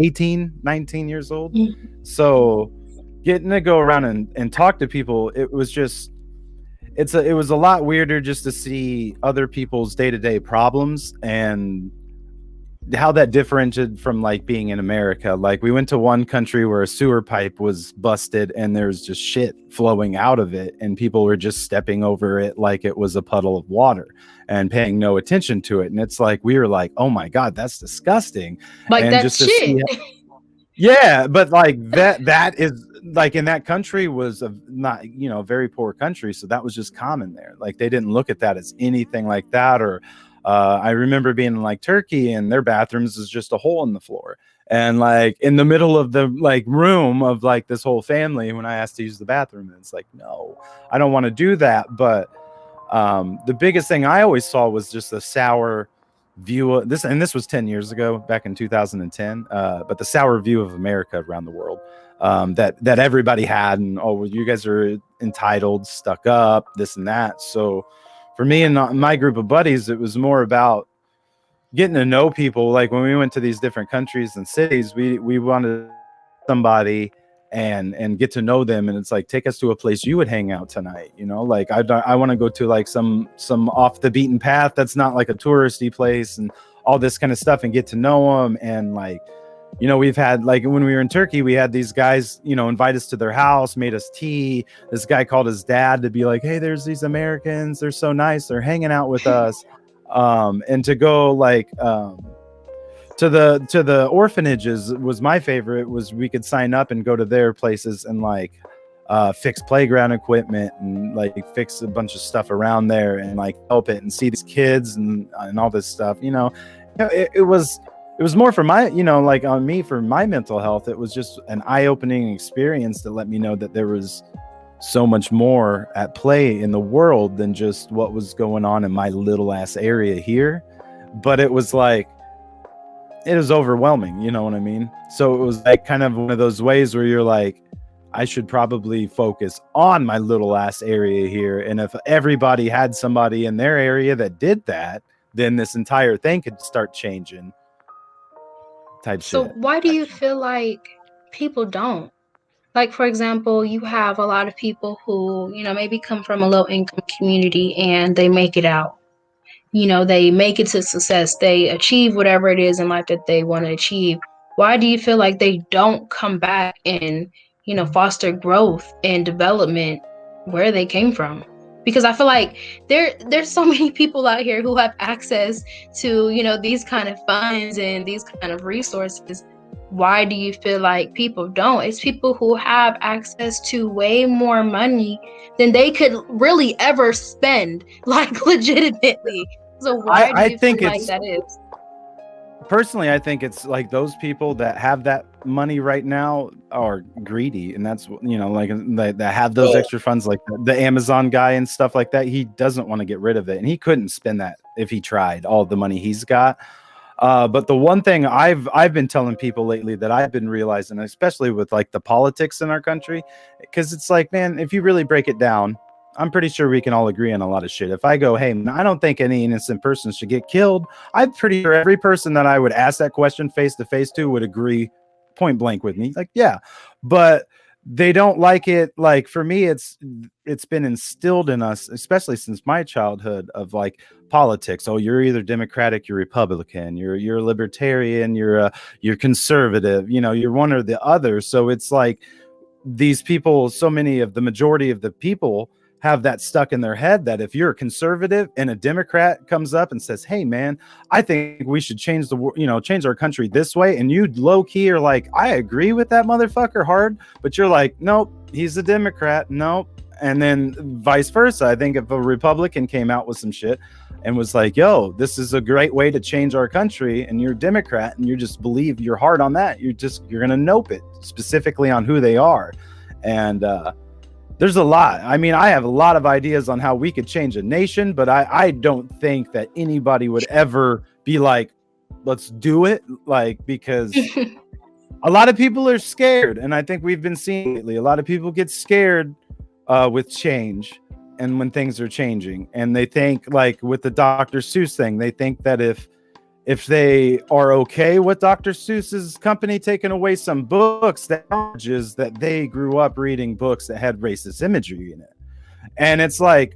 18, 19 years old. So getting to go around and talk to people, it was just, it was a lot weirder just to see other people's day-to-day problems and how that differentiated from like being in America. Like we went to one country where a sewer pipe was busted and there's just shit flowing out of it, and people were just stepping over it like it was a puddle of water and paying no attention to it. And it's like, we were like, oh my God, that's disgusting. Like, and that's just shit. Yeah, but like that is like, in that country was a not, very poor country. So that was just common there. Like they didn't look at that as anything like that. Or I remember being in like Turkey, and their bathrooms is just a hole in the floor. And like in the middle of the like room of like this whole family, when I asked to use the bathroom, and it's like, no, I don't want to do that. But the biggest thing I always saw was just a sour view of this, and this was 10 years ago, back in 2010, but the sour view of America around the world, that everybody had. And oh, well, you guys are entitled, stuck up, this and that. So for me and my group of buddies, it was more about getting to know people. Like when we went to these different countries and cities, we wanted somebody and get to know them. And it's like, take us to a place you would hang out tonight. Like I want to go to like some off the beaten path that's not like a touristy place and all this kind of stuff, and get to know them. And like, we've had, like when we were in Turkey, we had these guys, invite us to their house, made us tea. This guy called his dad to be like, hey, there's these Americans, they're so nice, they're hanging out with us. And to go like to the orphanages was my favorite. Was we could sign up and go to their places and like fix playground equipment and like fix a bunch of stuff around there and like help it and see these kids and all this stuff. It was more for my, like on me, for my mental health. It was just an eye-opening experience to let me know that there was so much more at play in the world than just what was going on in my little ass area here. But it was like, it was overwhelming, you know what I mean? So it was like kind of one of those ways where you're like, I should probably focus on my little ass area here. And if everybody had somebody in their area that did that, then this entire thing could start changing. So shit. Why do you feel like people don't? Like, for example, you have a lot of people who, maybe come from a low income community and they make it out. They make it to success. They achieve whatever it is in life that they want to achieve. Why do you feel like they don't come back and, foster growth and development where they came from? Because I feel like there's so many people out here who have access to, these kind of funds and these kind of resources. Why do you feel like people don't? It's people who have access to way more money than they could really ever spend, like legitimately. So why do you feel like that is? Personally, I think it's like those people that have that money right now are greedy, and that's like that have those extra funds, like the Amazon guy and stuff like that. He doesn't want to get rid of it, and he couldn't spend that if he tried, all the money he's got. But the one thing I've been telling people lately that I've been realizing, especially with like the politics in our country, because it's like, man, if you really break it down, I'm pretty sure we can all agree on a lot of shit. If I go, hey, I don't think any innocent person should get killed, I'm pretty sure every person that I would ask that question face to face to would agree point blank with me. Like, yeah, but they don't like it. Like for me, it's been instilled in us, especially since my childhood, of like politics. Oh, you're either Democratic, you're Republican, you're a libertarian, you're conservative, you're one or the other. So it's like these people, the majority of the people have that stuck in their head that if you're a conservative and a Democrat comes up and says, hey man, I think we should change change our country this way, and you low key are like, I agree with that motherfucker hard, but you're like, nope, he's a Democrat, nope, And then vice versa. I think if a Republican came out with some shit and was like, yo, this is a great way to change our country, and you're a Democrat and you just believe you're hard on that, you're gonna nope it specifically on who they are. And there's a lot. I mean, I have a lot of ideas on how we could change a nation, but I don't think that anybody would ever be like, let's do it, like, because a lot of people are scared, and I think we've been seeing lately, a lot of people get scared with change and when things are changing, and they think, like with the Dr. Seuss thing, they think that if they are okay with Dr. Seuss's company taking away some books, that acknowledges that they grew up reading books that had racist imagery in it. And it's like,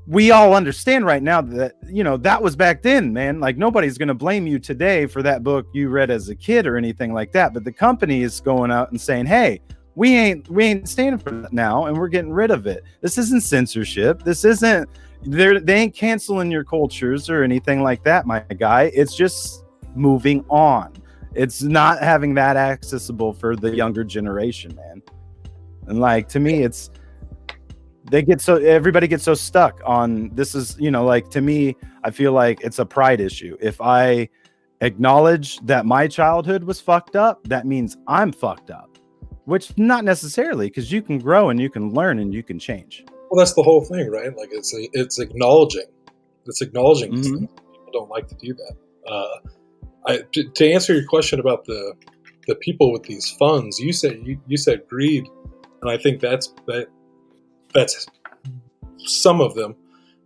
we all understand right now that, you know, that was back then, man. Like, nobody's going to blame you today for that book you read as a kid or anything like that. But the company is going out and saying, hey, we ain't standing for that now, and we're getting rid of it. This isn't censorship. This isn't, they ain't canceling your cultures or anything like that, my guy. It's just moving on. It's not having that accessible for the younger generation, man. And like, to me, it's, everybody gets so stuck on this is, you know, like, to me, I feel like it's a pride issue. If I acknowledge that my childhood was fucked up, that means I'm fucked up, which not necessarily, because you can grow and you can learn and you can change. Well, that's the whole thing, right? Like, it's acknowledging. It's acknowledging these things. People don't like to do that. To answer your question about the people with these funds, you said greed, and I think that's some of them.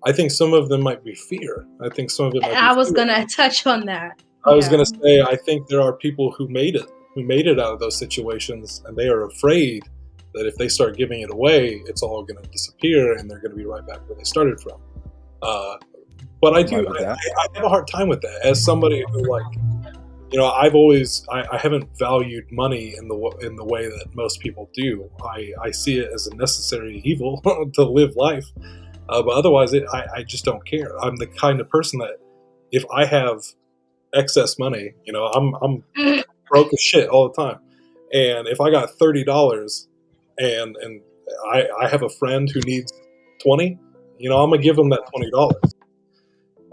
I think some of them might be fear. I think some of it might be I was fear. gonna touch on that. I was gonna say, I think there are people who made it out of those situations, and they are afraid that if they start giving it away, it's all going to disappear, and they're going to be right back where they started from. But I have a hard time with that as somebody who, like, you know, I haven't valued money in the way that most people do. I see it as a necessary evil to live life, but otherwise, I just don't care. I'm the kind of person that if I have excess money, you know, I'm broke as shit all the time, and if I got $30 and I have a friend who needs 20, you know, I'm gonna give him that $20.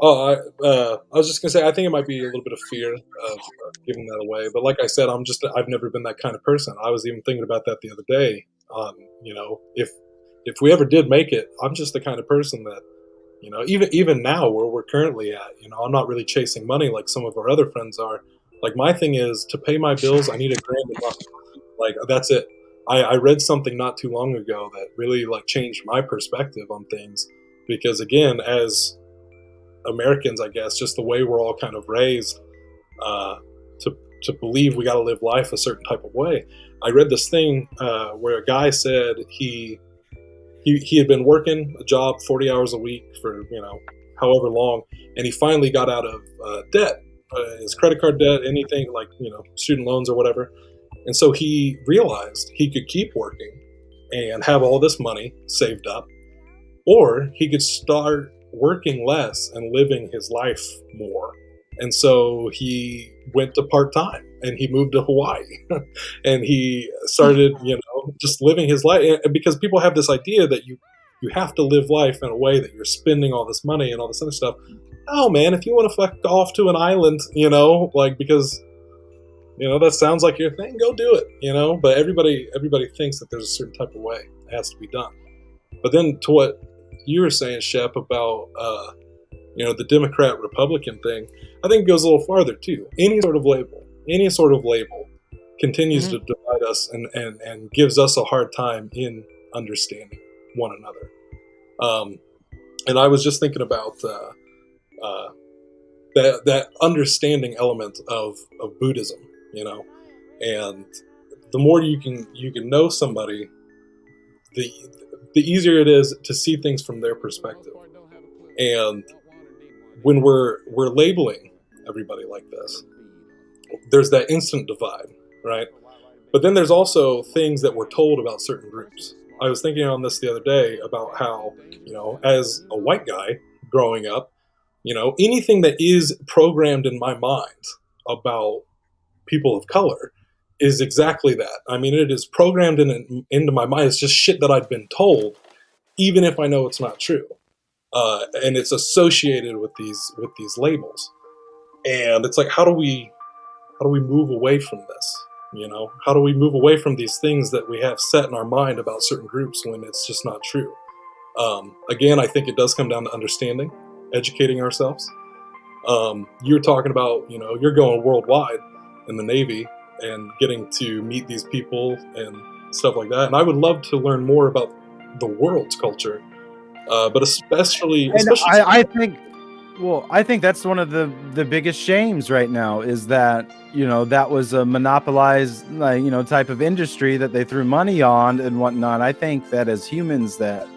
Oh, I was just gonna say, I think it might be a little bit of fear of giving that away, but like I said, I've never been that kind of person. I was even thinking about that the other day. You know, if we ever did make it, I'm just the kind of person that, you know, even now where we're currently at, you know, I'm not really chasing money like some of our other friends are. Like, my thing is, to pay my bills, I need $1,000 a month. Like, that's it. I read something not too long ago that really, like, changed my perspective on things, because again, as Americans, I guess, just the way we're all kind of raised to believe we got to live life a certain type of way. I read this thing where a guy said he had been working a job 40 hours a week for, you know, however long, and he finally got out of debt, his credit card debt, anything like, you know, student loans or whatever. And so he realized he could keep working and have all this money saved up, or he could start working less and living his life more. And so he went to part-time, and he moved to Hawaii and he started, you know, just living his life. And because people have this idea that you have to live life in a way that you're spending all this money and all this other stuff. Oh man, if you want to fuck off to an island, you know, like, because, you know, that sounds like your thing, go do it, you know. But everybody thinks that there's a certain type of way it has to be done. But then to what you were saying, Shep, about you know, the Democrat Republican thing, I think it goes a little farther too. Any sort of label continues to divide us and gives us a hard time in understanding one another. And I was just thinking about that understanding element of Buddhism, you know, and the more you can know somebody, the easier it is to see things from their perspective. And when we're labeling everybody like this, there's that instant divide, right? But then there's also things that we're told about certain groups. I was thinking on this the other day about how, you know, as a white guy growing up, you know, anything that is programmed in my mind about people of color is exactly that. I mean, it is programmed into my mind. It's just shit that I've been told. even if I know it's not true. And it's associated with these labels. And it's like, how do we move away from this? You know, how do we move away from these things that we have set in our mind about certain groups when it's just not true? Again, I think it does come down to understanding, educating ourselves. You're talking about, you know, you're going worldwide in the Navy and getting to meet these people and stuff like that. And I would love to learn more about the world's culture, but especially. I think, well, I think that's one of the biggest shames right now is that, you know, that was a monopolized, you know, type of industry that they threw money on and whatnot. I think that as humans, that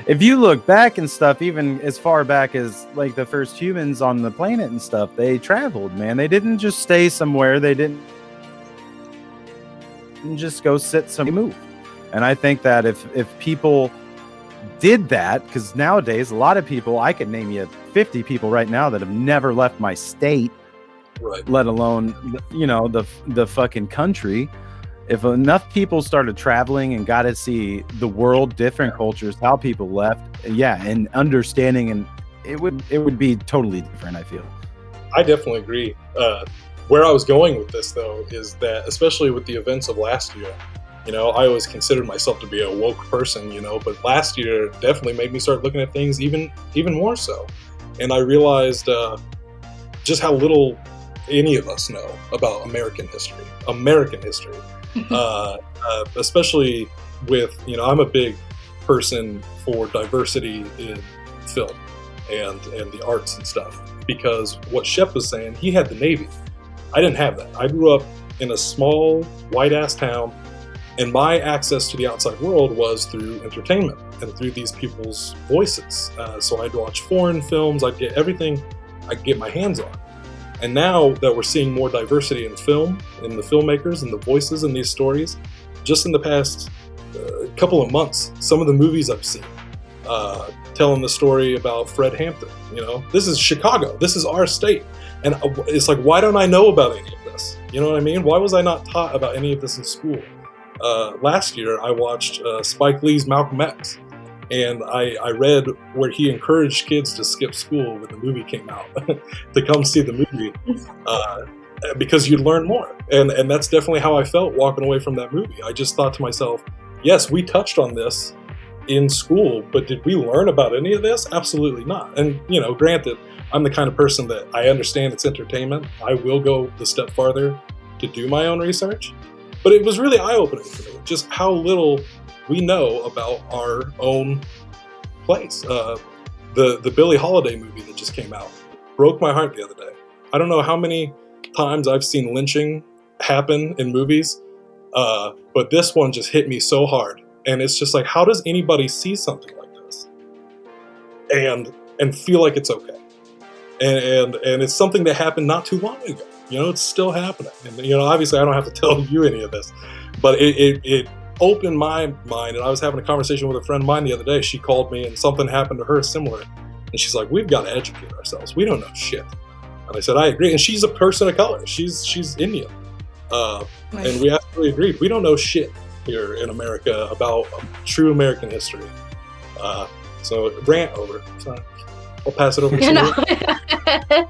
if you look back and stuff, even as far back as like the first humans on the planet and stuff, they traveled, man. They didn't just stay somewhere. They didn't just go sit somewhere. They moved. And I think that if people did that, because nowadays a lot of people, I could name you 50 people right now that have never left my state, right, let alone, you know, the fucking country. If enough people started traveling and got to see the world, different cultures, how people left, yeah, and understanding, and it would be totally different, I feel. I definitely agree. Where I was going with this, though, is that especially with the events of last year, you know, I always considered myself to be a woke person, you know, but last year definitely made me start looking at things even more so. And I realized just how little any of us know about American history. Especially with, you know, I'm a big person for diversity in film and the arts and stuff, because what Shep was saying, he had the Navy. I didn't have that. I grew up in a small white ass town, and my access to the outside world was through entertainment and through these people's voices. So I'd watch foreign films, I'd get everything I could get my hands on. And now that we're seeing more diversity in film, in the filmmakers and the voices in these stories, just in the past couple of months, some of the movies I've seen, telling the story about Fred Hampton, you know, this is Chicago, this is our state. And it's like, why don't I know about any of this? You know what I mean? Why was I not taught about any of this in school? Last year, I watched Spike Lee's Malcolm X. And I read where he encouraged kids to skip school when the movie came out to come see the movie because you'd learn more. And that's definitely how I felt walking away from that movie. I just thought to myself, yes, we touched on this in school, but did we learn about any of this? Absolutely not. And, you know, granted, I'm the kind of person that I understand it's entertainment. I will go the step farther to do my own research. But it was really eye-opening for me, just how little we know about our own place. The Billie Holiday movie that just came out broke my heart the other day. I don't know how many times I've seen lynching happen in movies, but this one just hit me so hard. And it's just like, how does anybody see something like this and feel like it's okay? And it's something that happened not too long ago. You know, it's still happening. And, you know, obviously I don't have to tell you any of this, but it opened my mind. And I was having a conversation with a friend of mine the other day. She called me and something happened to her similar. And she's like, we've got to educate ourselves. We don't know shit. And I said, I agree. And she's a person of color. She's Indian. Nice. And we absolutely agreed. We don't know shit here in America about true American history. So rant over. So I'll pass it over to you.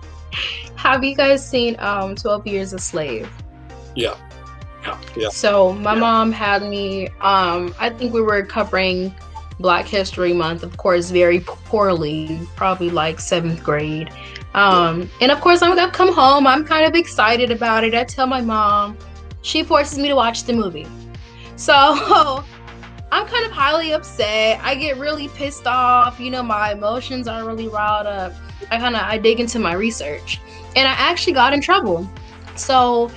Have you guys seen 12 Years a Slave? Yeah. So my mom had me, I think we were covering Black History Month, of course, very poorly, probably like 7th grade. And of course, I come home, I'm kind of excited about it. I tell my mom, she forces me to watch the movie. So I'm kind of highly upset. I get really pissed off. You know, my emotions are really riled up. I dig into my research, and I actually got in trouble. So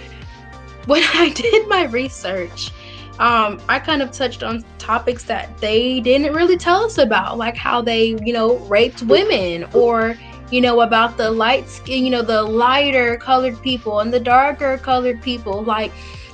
when I did my research, I kind of touched on topics that they didn't really tell us about, like how they, you know, raped women, or, you know, about the light skin, you know, the lighter colored people and the darker colored people, like,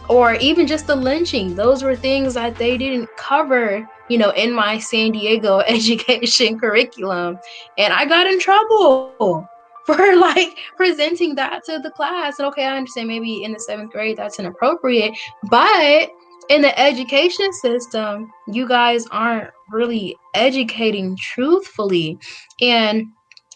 or even just the lynching. Those were things that they didn't cover, you know, in my San Diego education curriculum. And I got in trouble for like presenting that to the class. And okay, I understand maybe in the 7th grade that's inappropriate, but in the education system, you guys aren't really educating truthfully. And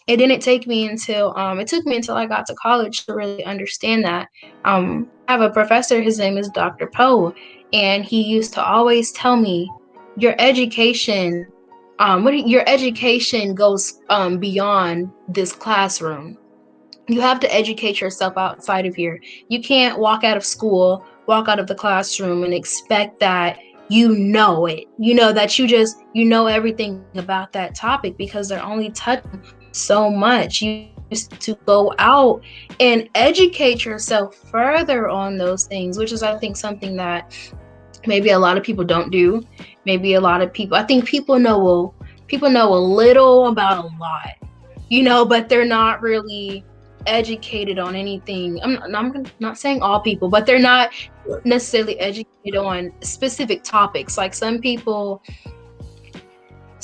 it didn't take me until it took me until I got to college to really understand that. I have a professor, his name is Dr. Poe, and he used to always tell me, your education, your education goes beyond this classroom. You have to educate yourself outside of here. You can't walk out of school, walk out of the classroom and expect that you know it. You know that you know everything about that topic, because they're only touching so much. You used to go out and educate yourself further on those things, which is, I think, something that maybe a lot of people don't do. Maybe a lot of people, I think people know a little about a lot, but they're not really educated on anything. I'm not saying all people, but they're not necessarily educated on specific topics. Like some people,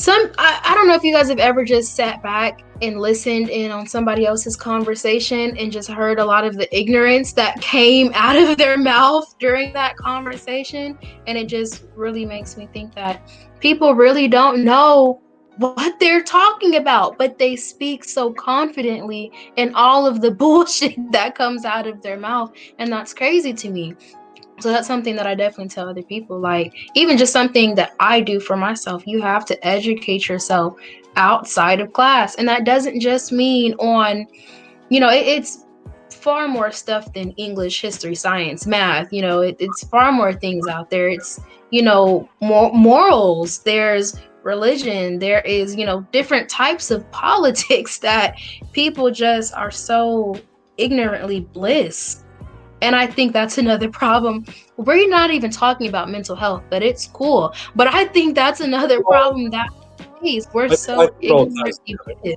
I don't know if you guys have ever just sat back and listened in on somebody else's conversation and just heard a lot of the ignorance that came out of their mouth during that conversation. And it just really makes me think that people really don't know what they're talking about, but they speak so confidently in all of the bullshit that comes out of their mouth. And that's crazy to me. So that's something that I definitely tell other people, like even just something that I do for myself. You have to educate yourself outside of class. And that doesn't just mean on, it's far more stuff than English, history, science, math. It's far more things out there. It's, morals, there's religion, there is, different types of politics that people just are so ignorantly bliss. And I think that's another problem. We're not even talking about mental health, but it's cool. But I think that's another problem that we're so ignorantly bliss.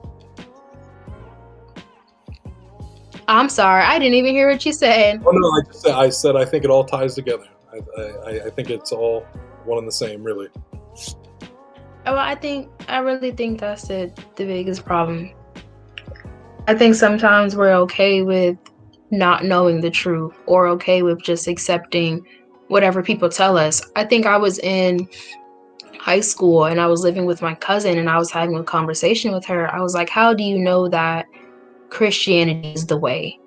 I'm sorry, I didn't even hear what you said. Oh no, I said I think it all ties together. I think it's all one and the same, really. Well, I really think that's the biggest problem. I think sometimes we're okay with not knowing the truth, or okay with just accepting whatever people tell us. I think I was in high school and I was living with my cousin and I was having a conversation with her. I was like, how do you know that Christianity is the way?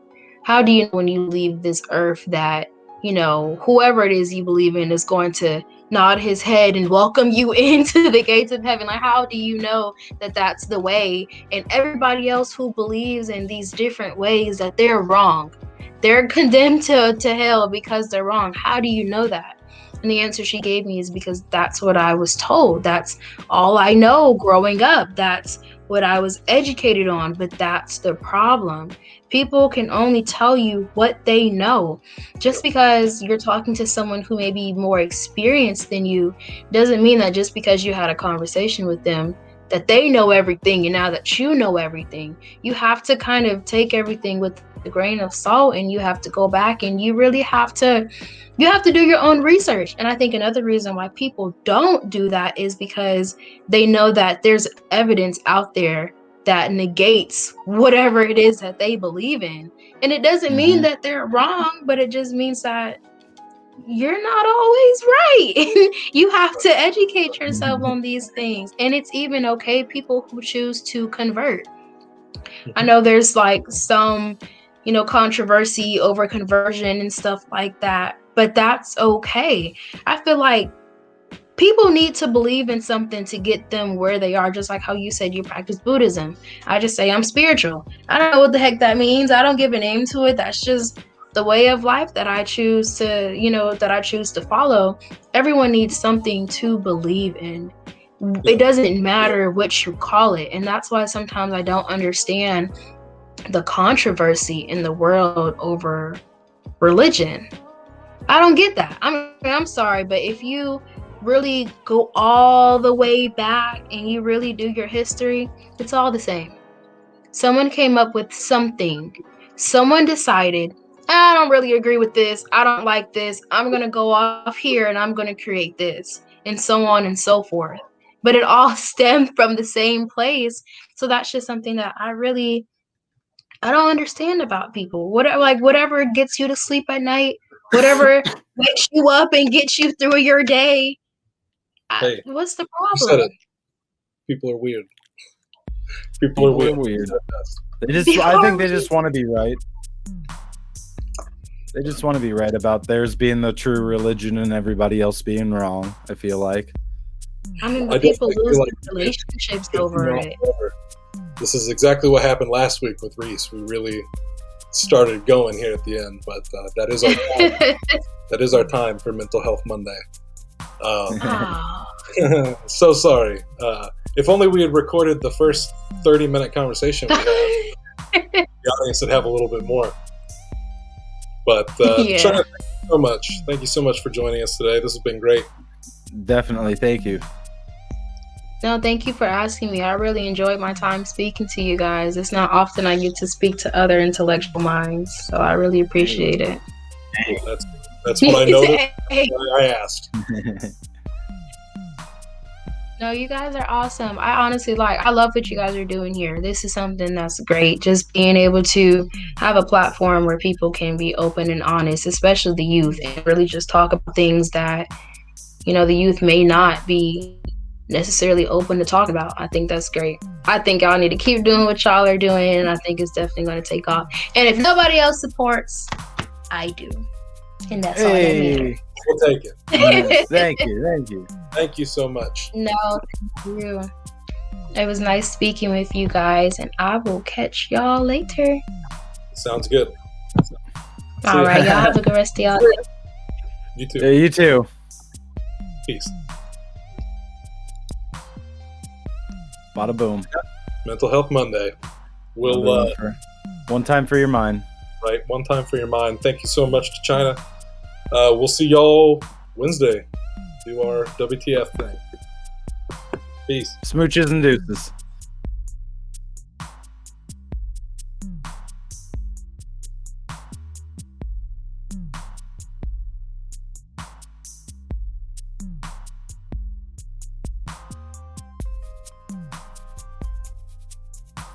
How do you know when you leave this earth that, whoever it is you believe in is going to nod his head and welcome you into the gates of heaven? Like, how do you know that that's the way? And everybody else who believes in these different ways, that they're wrong. They're condemned to hell because they're wrong. How do you know that? And the answer she gave me is because that's what I was told. That's all I know growing up. That's what I was educated on. But that's the problem. People can only tell you what they know. Just because you're talking to someone who may be more experienced than you doesn't mean that just because you had a conversation with them that they know everything, and now that you know everything. You have to kind of take everything with a grain of salt, and you have to go back and you really have to do your own research. And I think another reason why people don't do that is because they know that there's evidence out there that negates whatever it is that they believe in. And it doesn't mean that they're wrong, but it just means that you're not always right. You have to educate yourself on these things. And it's even okay, people who choose to convert. I know there's like some, controversy over conversion and stuff like that, but that's okay. I feel like people need to believe in something to get them where they are, just like how you said you practice Buddhism. I just say I'm spiritual. I don't know what the heck that means. I don't give a name to it. That's just the way of life that I choose to follow. Everyone needs something to believe in. It doesn't matter what you call it. And that's why sometimes I don't understand the controversy in the world over religion. I don't get that. I'm sorry, but if you really go all the way back and you really do your history, it's all the same. Someone came up with something. Someone decided, I don't really agree with this. I don't like this. I'm going to go off here and I'm going to create this, and so on and so forth. But it all stemmed from the same place. So that's just something that I don't understand about people. Whatever gets you to sleep at night, whatever wakes you up and gets you through your day, Hey, What's the you said problem? it. People are weird. People are weird. They just, I think they just want to be right. They just want to be right about theirs being the true religion and everybody else being wrong, I feel like. I mean, I but people definitely lose feel like relationships we over can it. This is exactly what happened last week with Reese. We really started going here at the end, but that is our time. That is our time for Mental Health Monday. Oh. So sorry. If only we had recorded the first 30-minute conversation we had, the audience would have a little bit more. But Yeah. China, thank you so much. Thank you so much for joining us today. This has been great. Definitely. Thank you. No, thank you for asking me. I really enjoyed my time speaking to you guys. It's not often I get to speak to other intellectual minds, so I really appreciate it. That's what I noticed. That's why I asked. No, you guys are awesome. I honestly I love what you guys are doing here. This is something that's great. Just being able to have a platform where people can be open and honest, especially the youth, and really just talk about things that, the youth may not be necessarily open to talk about. I think that's great. I think y'all need to keep doing what y'all are doing, and I think it's definitely going to take off. And if nobody else supports, I do. And that's all that matters. We'll take it. Yes, thank you. Thank you so much. No, thank you. It was nice speaking with you guys, and I will catch y'all later. Sounds good. All right, y'all have a good rest of y'all day. You too. Yeah, you too. Peace. Bada boom. Mental Health Monday. We'll one time for your mind. Right, one time for your mind. Thank you so much to China. We'll see y'all Wednesday. Do our WTF thing. Peace. Smooches and deuces.